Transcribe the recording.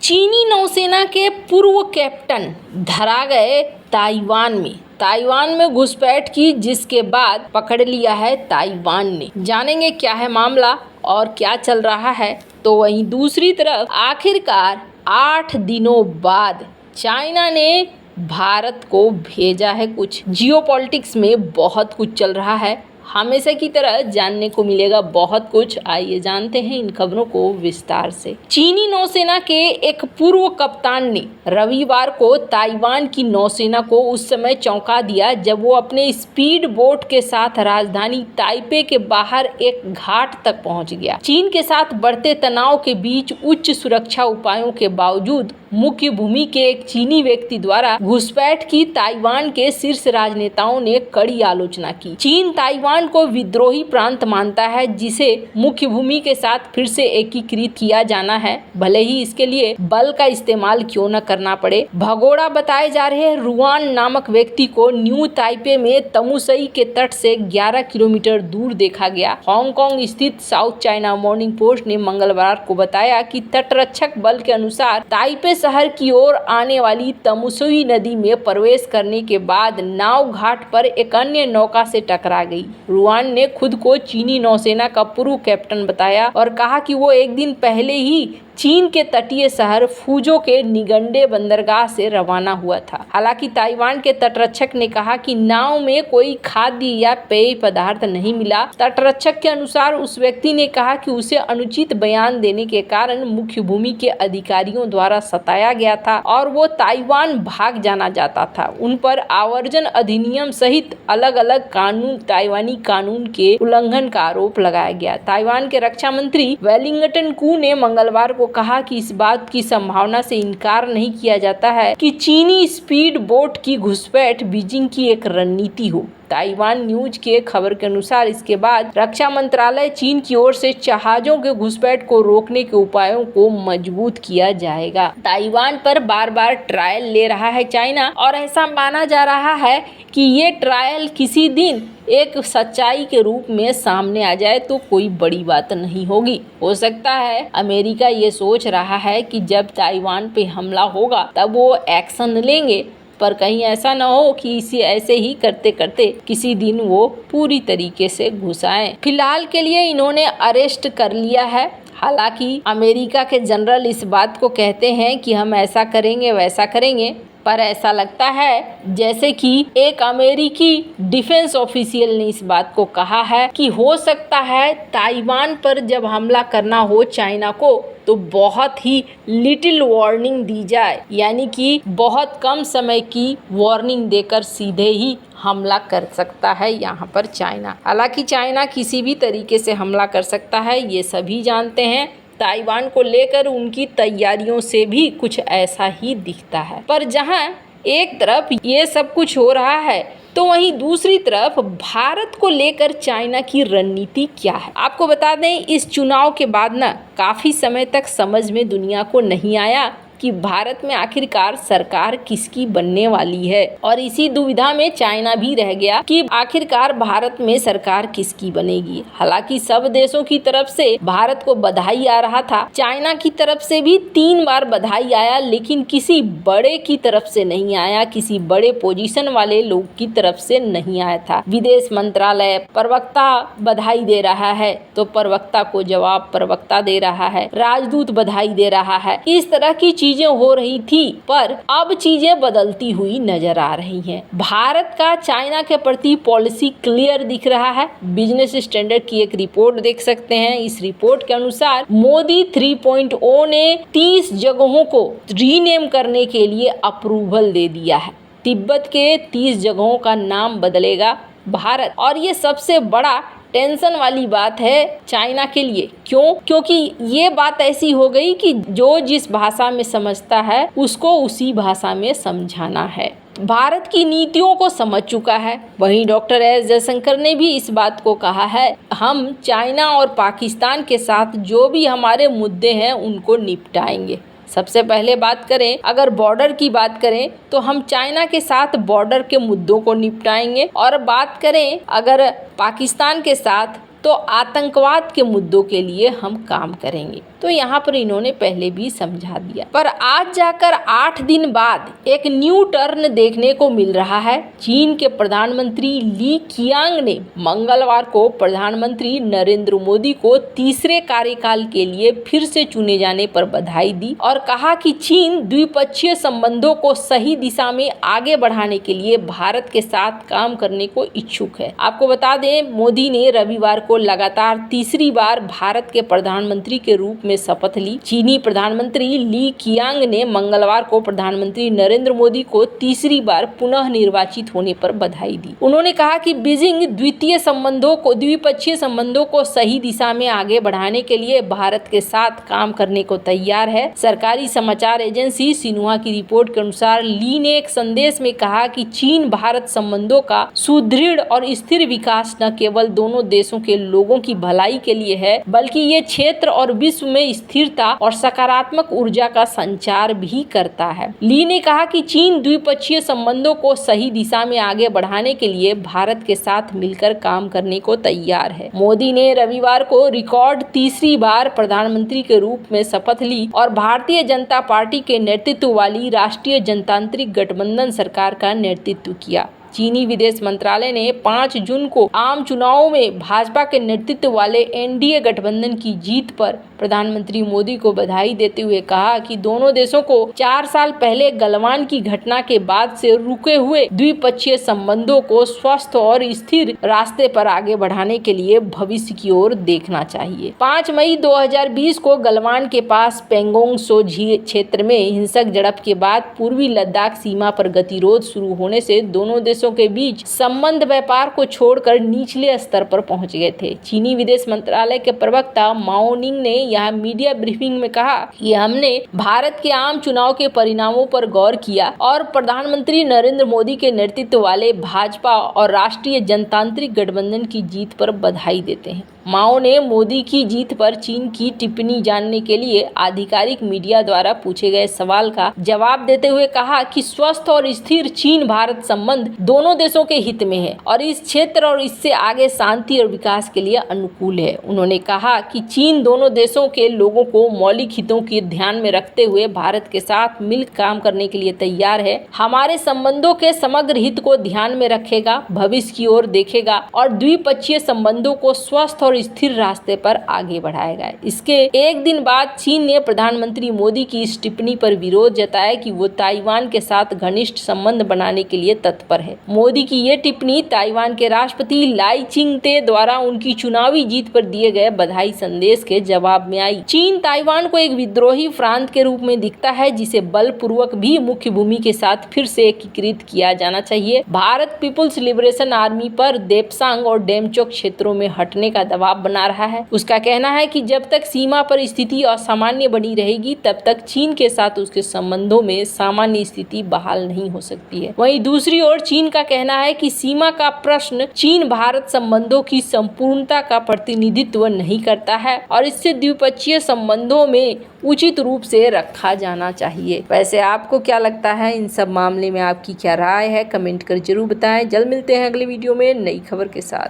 चीनी नौसेना के पूर्व कैप्टन धरा गए ताइवान में घुसपैठ की, जिसके बाद पकड़ लिया है ताइवान ने। जानेंगे क्या है मामला और क्या चल रहा है। तो वहीं दूसरी तरफ आखिरकार 8 दिनों बाद चाइना ने भारत को भेजा है कुछ। जियोपॉलिटिक्स में बहुत कुछ चल रहा है, हमेशा की तरह जानने को मिलेगा बहुत कुछ। आइए जानते हैं इन खबरों को विस्तार से। चीनी नौसेना के एक पूर्व कप्तान ने रविवार को ताइवान की नौसेना को उस समय चौंका दिया जब वो अपने स्पीड बोट के साथ राजधानी ताइपे के बाहर एक घाट तक पहुंच गया। चीन के साथ बढ़ते तनाव के बीच उच्च सुरक्षा उपायों के बावजूद मुख्य भूमि के एक चीनी व्यक्ति द्वारा घुसपैठ की ताइवान के शीर्ष राजनेताओं ने कड़ी आलोचना की। चीन ताइवान को विद्रोही प्रांत मानता है, जिसे मुख्य भूमि के साथ फिर से एकीकृत किया जाना है, भले ही इसके लिए बल का इस्तेमाल क्यों न करना पड़े। भगोड़ा बताए जा रहे रुआन नामक व्यक्ति को न्यू ताइपे में तमुसई के तट से 11 किलोमीटर दूर देखा गया। हांगकांग स्थित साउथ चाइना मॉर्निंग पोस्ट ने मंगलवार को बताया कि तटरक्षक बल के अनुसार ताइपे शहर की ओर आने वाली तमुसई नदी में प्रवेश करने के बाद नाव घाट पर एक अन्य नौका से टकरा गई। रुआन ने खुद को चीनी नौसेना का पूर्व कैप्टन बताया और कहा कि वो एक दिन पहले ही चीन के तटीय शहर फुजो के निगंडे बंदरगाह से रवाना हुआ था। हालांकि ताइवान के तटरक्षक ने कहा कि नाव में कोई खाद्य या पेय पदार्थ नहीं मिला। तटरक्षक के अनुसार उस व्यक्ति ने कहा कि उसे अनुचित बयान देने के कारण मुख्य भूमि के अधिकारियों द्वारा सताया गया था और वो ताइवान भाग जाना चाहता था। उन पर आवर्जन अधिनियम सहित अलग अलग ताइवानी कानून के उल्लंघन का आरोप लगाया गया। ताइवान के रक्षा मंत्री वेलिंगटन कू ने मंगलवार को कहा कि इस बात की संभावना से इनकार नहीं किया जाता है कि चीनी स्पीड बोट की घुसपैठ बीजिंग की एक रणनीति हो। ताइवान न्यूज के खबर के अनुसार इसके बाद रक्षा मंत्रालय चीन की ओर से जहाजों के घुसपैठ को रोकने के उपायों को मजबूत किया जाएगा। ताइवान पर बार बार ट्रायल ले रहा है चाइना और ऐसा माना जा रहा है कि ये ट्रायल किसी दिन एक सच्चाई के रूप में सामने आ जाए तो कोई बड़ी बात नहीं होगी। हो सकता है अमेरिका ये सोच रहा है कि जब ताइवान पे हमला होगा तब वो एक्शन लेंगे, पर कहीं ऐसा न हो कि इसे ऐसे ही करते करते किसी दिन वो पूरी तरीके से घुस आए। फिलहाल के लिए इन्होंने अरेस्ट कर लिया है। हालांकि अमेरिका के जनरल इस बात को कहते हैं कि हम ऐसा करेंगे वैसा करेंगे, पर ऐसा लगता है जैसे कि एक अमेरिकी डिफेंस ऑफिशियल ने इस बात को कहा है कि हो सकता है ताइवान पर जब हमला करना हो चाइना को तो बहुत ही लिटिल वार्निंग दी जाए, यानी कि बहुत कम समय की वार्निंग देकर सीधे ही हमला कर सकता है यहाँ पर चाइना। हालांकि चाइना किसी भी तरीके से हमला कर सकता है, ये सभी जानते हैं। ताइवान को लेकर उनकी तैयारियों से भी कुछ ऐसा ही दिखता है। पर जहां एक तरफ ये सब कुछ हो रहा है तो वहीं दूसरी तरफ भारत को लेकर चाइना की रणनीति क्या है। आपको बता दें, इस चुनाव के बाद काफ़ी समय तक समझ में दुनिया को नहीं आया कि भारत में आखिरकार सरकार किसकी बनने वाली है, और इसी दुविधा में चाइना भी रह गया कि आखिरकार भारत में सरकार किसकी बनेगी। हालांकि सब देशों की तरफ से भारत को बधाई आ रहा था, चाइना की तरफ से भी 3 बार बधाई आया, लेकिन किसी बड़े की तरफ से नहीं आया, किसी बड़े पोजीशन वाले लोग की तरफ से नहीं आया था। विदेश मंत्रालय प्रवक्ता बधाई दे रहा है तो प्रवक्ता को जवाब प्रवक्ता दे रहा है, राजदूत बधाई दे रहा है, इस तरह की चीजें हो रही थी। पर अब चीजें बदलती हुई नजर आ रही हैं। भारत का चाइना के प्रति पॉलिसी क्लियर दिख रहा है। बिजनेस स्टैंडर्ड की एक रिपोर्ट देख सकते हैं। इस रिपोर्ट के अनुसार मोदी 3.0 ने 30 जगहों को रीनेम करने के लिए अप्रूवल दे दिया है। तिब्बत के 30 जगहों का नाम बदलेगा भारत, और ये सबसे बड़ा टेंशन वाली बात है चाइना के लिए। क्यों? क्योंकि ये बात ऐसी हो गई कि जो जिस भाषा में समझता है उसको उसी भाषा में समझाना है। भारत की नीतियों को समझ चुका है। वहीं डॉक्टर एस जयशंकर ने भी इस बात को कहा है, हम चाइना और पाकिस्तान के साथ जो भी हमारे मुद्दे हैं उनको निपटाएंगे। सबसे पहले बात करें, अगर बॉर्डर की बात करें तो हम चाइना के साथ बॉर्डर के मुद्दों को निपटाएंगे, और बात करें अगर पाकिस्तान के साथ तो आतंकवाद के मुद्दों के लिए हम काम करेंगे। तो यहाँ पर इन्होंने पहले भी समझा दिया। पर आज जाकर 8 दिन बाद एक न्यू टर्न देखने को मिल रहा है। चीन के प्रधानमंत्री ली कियांग ने मंगलवार को प्रधानमंत्री नरेंद्र मोदी को तीसरे कार्यकाल के लिए फिर से चुने जाने पर बधाई दी और कहा कि चीन द्विपक्षीय संबंधों को सही दिशा में आगे बढ़ाने के लिए भारत के साथ काम करने को इच्छुक है। आपको बता दें, मोदी ने रविवार को लगातार तीसरी बार भारत के प्रधानमंत्री के रूप में शपथ ली। चीनी प्रधानमंत्री ली कियांग ने मंगलवार को प्रधानमंत्री नरेंद्र मोदी को तीसरी बार पुनः निर्वाचित होने पर बधाई दी। उन्होंने कहा कि बीजिंग द्विपक्षीय संबंधों को सही दिशा में आगे बढ़ाने के लिए भारत के साथ काम करने को तैयार है। सरकारी समाचार एजेंसी सिन्हुआ की रिपोर्ट के अनुसार ली ने एक संदेश में कहा कि चीन भारत संबंधों का सुदृढ़ और स्थिर विकास न केवल दोनों देशों के लोगों की भलाई के लिए है, बल्कि ये क्षेत्र और विश्व में स्थिरता और सकारात्मक ऊर्जा का संचार भी करता है। ली ने कहा कि चीन द्विपक्षीय संबंधों को सही दिशा में आगे बढ़ाने के लिए भारत के साथ मिलकर काम करने को तैयार है। मोदी ने रविवार को रिकॉर्ड तीसरी बार प्रधानमंत्री के रूप में शपथ ली और भारतीय जनता पार्टी के नेतृत्व वाली राष्ट्रीय जनतांत्रिक गठबंधन सरकार का नेतृत्व किया। चीनी विदेश मंत्रालय ने 5 जून को आम चुनावों में भाजपा के नेतृत्व वाले एनडीए गठबंधन की जीत पर प्रधानमंत्री मोदी को बधाई देते हुए कहा कि दोनों देशों को 4 साल पहले गलवान की घटना के बाद से रुके हुए द्विपक्षीय संबंधों को स्वस्थ और स्थिर रास्ते पर आगे बढ़ाने के लिए भविष्य की ओर देखना चाहिए। 5 मई 2020 को गलवान के पास पेंगोंग सो क्षेत्र में हिंसक झड़प के बाद पूर्वी लद्दाख सीमा पर गतिरोध शुरू होने से दोनों देशों के बीच संबंध व्यापार को छोड़कर निचले स्तर पर पहुंच गए थे। चीनी विदेश मंत्रालय के प्रवक्ता माओ निंग ने यहां मीडिया ब्रीफिंग में कहा कि हमने भारत के आम चुनाव के परिणामों पर गौर किया और प्रधानमंत्री नरेंद्र मोदी के नेतृत्व वाले भाजपा और राष्ट्रीय जनतांत्रिक गठबंधन की जीत पर बधाई देते हैं। माओ ने मोदी की जीत पर चीन की टिप्पणी जानने के लिए आधिकारिक मीडिया द्वारा पूछे गए सवाल का जवाब देते हुए कहा कि स्वस्थ और स्थिर चीन भारत संबंध दोनों देशों के हित में है और इस क्षेत्र और इससे आगे शांति और विकास के लिए अनुकूल है। उन्होंने कहा कि चीन दोनों देशों के लोगों को मौलिक हितों के ध्यान में रखते हुए भारत के साथ मिल काम करने के लिए तैयार है, हमारे संबंधों के समग्र हित को ध्यान में रखेगा, भविष्य की ओर देखेगा और द्विपक्षीय संबंधों को स्वस्थ और स्थिर रास्ते पर आगे बढ़ाएगा। इसके एक दिन बाद चीन ने प्रधानमंत्री मोदी की इस टिप्पणी पर विरोध जताया कि वो ताइवान के साथ घनिष्ठ संबंध बनाने के लिए तत्पर है। मोदी की ये टिप्पणी ताइवान के राष्ट्रपति लाई चिंग-ते द्वारा उनकी चुनावी जीत पर दिए गए बधाई संदेश के जवाब में आई। चीन ताइवान को एक विद्रोही प्रांत के रूप में दिखता है जिसे बलपूर्वक भी मुख्य भूमि के साथ फिर से एकीकृत किया जाना चाहिए। भारत पीपुल्स लिबरेशन आर्मी पर देप्सांग और डेमचोक क्षेत्रों में हटने का दबाव बना रहा है। उसका कहना है कि जब तक सीमा पर स्थिति असामान्य बनी रहेगी तब तक चीन के साथ उसके संबंधों में सामान्य स्थिति बहाल नहीं हो सकती है। वहीं दूसरी ओर चीन का कहना है कि सीमा का प्रश्न चीन भारत संबंधों की संपूर्णता का प्रतिनिधित्व नहीं करता है और इससे द्विपक्षीय संबंधों में उचित रूप से रखा जाना चाहिए। वैसे आपको क्या लगता है, इन सब मामले में आपकी क्या राय है, कमेंट कर जरूर बताएं। जल्द मिलते हैं अगले वीडियो में नई खबर के साथ।